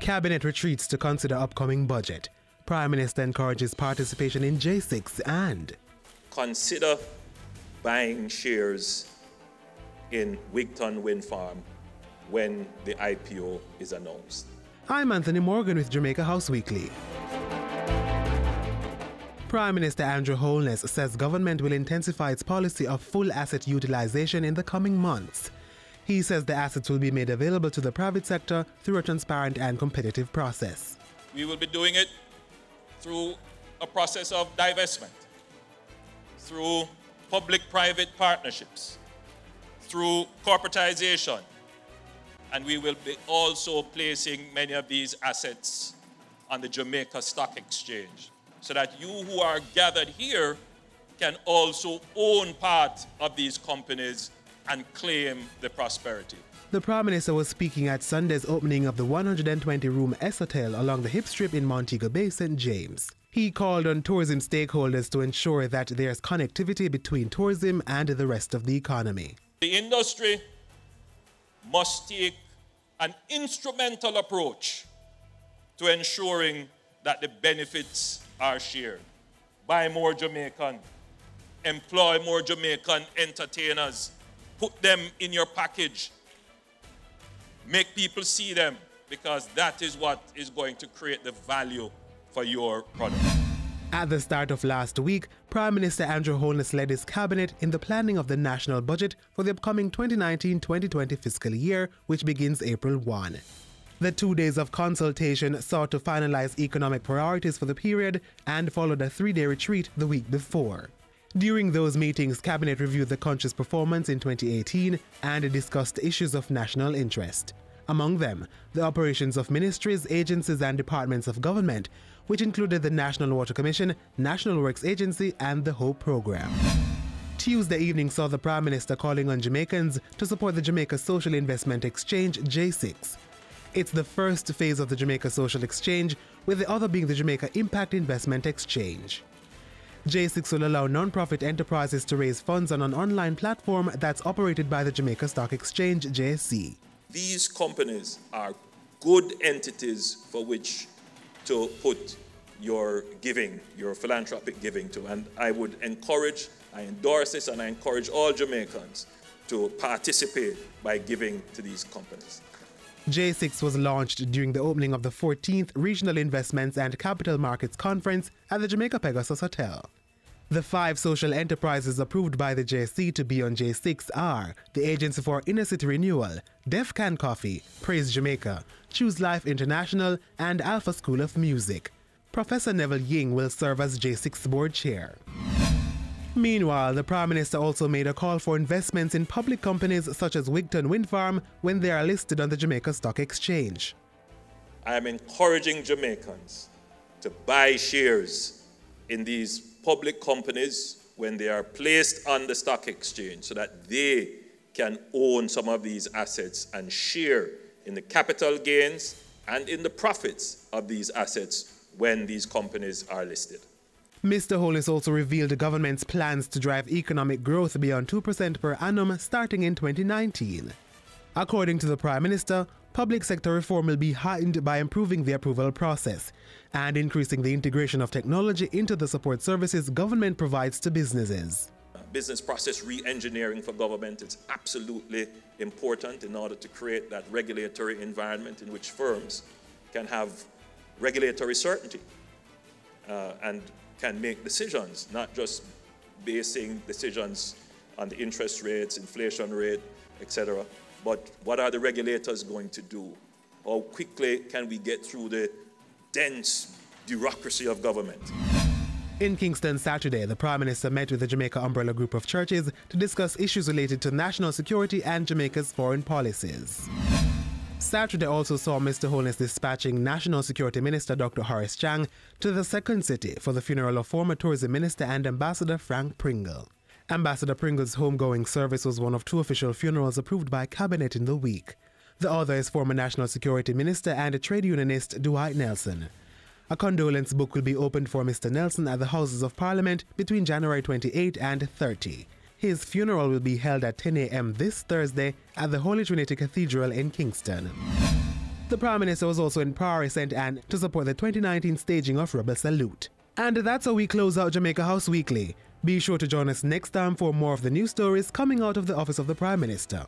Cabinet retreats to consider upcoming budget. Prime Minister encourages participation in J6 and consider buying shares in Wigton Wind Farm when the IPO is announced. I'm Anthony Morgan with Jamaica House Weekly. Prime Minister Andrew Holness says government will intensify its policy of full asset utilization in the coming months. He says the assets will be made available to the private sector through a transparent and competitive process. We will be doing it through a process of divestment, through public-private partnerships, through corporatization, and we will be also placing many of these assets on the Jamaica Stock Exchange, so that you who are gathered here can also own part of these companies and claim the prosperity. The Prime Minister was speaking at Sunday's opening of the 120-room S Hotel along the Hip Strip in Montego Bay, St. James. He called on tourism stakeholders to ensure that there's connectivity between tourism and the rest of the economy. The industry must take an instrumental approach to ensuring that the benefits are shared. Buy more Jamaican, employ more Jamaican entertainers, put them in your package, make people see them, because that is what is going to create the value for your product. At the start of last week, Prime Minister Andrew Holness led his cabinet in the planning of the national budget for the upcoming 2019-2020 fiscal year, which begins April 1. The 2 days of consultation sought to finalize economic priorities for the period and followed a 3-day retreat the week before. During those meetings, Cabinet reviewed the country's performance in 2018 and discussed issues of national interest. Among them, the operations of ministries, agencies and departments of government, which included the National Water Commission, National Works Agency and the HOPE program. Tuesday evening saw the Prime Minister calling on Jamaicans to support the Jamaica Social Investment Exchange, J6. It's the first phase of the Jamaica Social Exchange, with the other being the Jamaica Impact Investment Exchange. J6 will allow non-profit enterprises to raise funds on an online platform that's operated by the Jamaica Stock Exchange, JSE. These companies are good entities for which to put your giving, your philanthropic giving to. And I would encourage, I endorse this, and I encourage all Jamaicans to participate by giving to these companies. J6 was launched during the opening of the 14th Regional Investments and Capital Markets Conference at the Jamaica Pegasus Hotel. The 5 social enterprises approved by the JSC to be on J6 are the Agency for Inner City Renewal, Def Can Coffee, Praise Jamaica, Choose Life International, and Alpha School of Music. Professor Neville Ying will serve as J6 board chair. Meanwhile, the Prime Minister also made a call for investments in public companies such as Wigton Wind Farm when they are listed on the Jamaica Stock Exchange. I am encouraging Jamaicans to buy shares in these public companies when they are placed on the stock exchange so that they can own some of these assets and share in the capital gains and in the profits of these assets when these companies are listed. Mr. Holness also revealed the government's plans to drive economic growth beyond 2% per annum starting in 2019. According to the Prime Minister, public sector reform will be heightened by improving the approval process and increasing the integration of technology into the support services government provides to businesses. Business process re-engineering for government is absolutely important in order to create that regulatory environment in which firms can have regulatory certainty and can make decisions, not just basing decisions on the interest rates, inflation rate, etc. But what are the regulators going to do? How quickly can we get through the dense bureaucracy of government? In Kingston Saturday, the Prime Minister met with the Jamaica Umbrella Group of Churches to discuss issues related to national security and Jamaica's foreign policies. Saturday also saw Mr. Holness dispatching National Security Minister Dr. Horace Chang to the Second City for the funeral of former Tourism Minister and Ambassador Frank Pringle. Ambassador Pringle's homegoing service was one of 2 official funerals approved by Cabinet in the week. The other is former National Security Minister and trade unionist Dwight Nelson. A condolence book will be opened for Mr. Nelson at the Houses of Parliament between January 28 and 30. His funeral will be held at 10 a.m. this Thursday at the Holy Trinity Cathedral in Kingston. The Prime Minister was also in Paris, St. Anne, to support the 2019 staging of Rebel Salute. And that's how we close out Jamaica House Weekly. Be sure to join us next time for more of the news stories coming out of the office of the Prime Minister.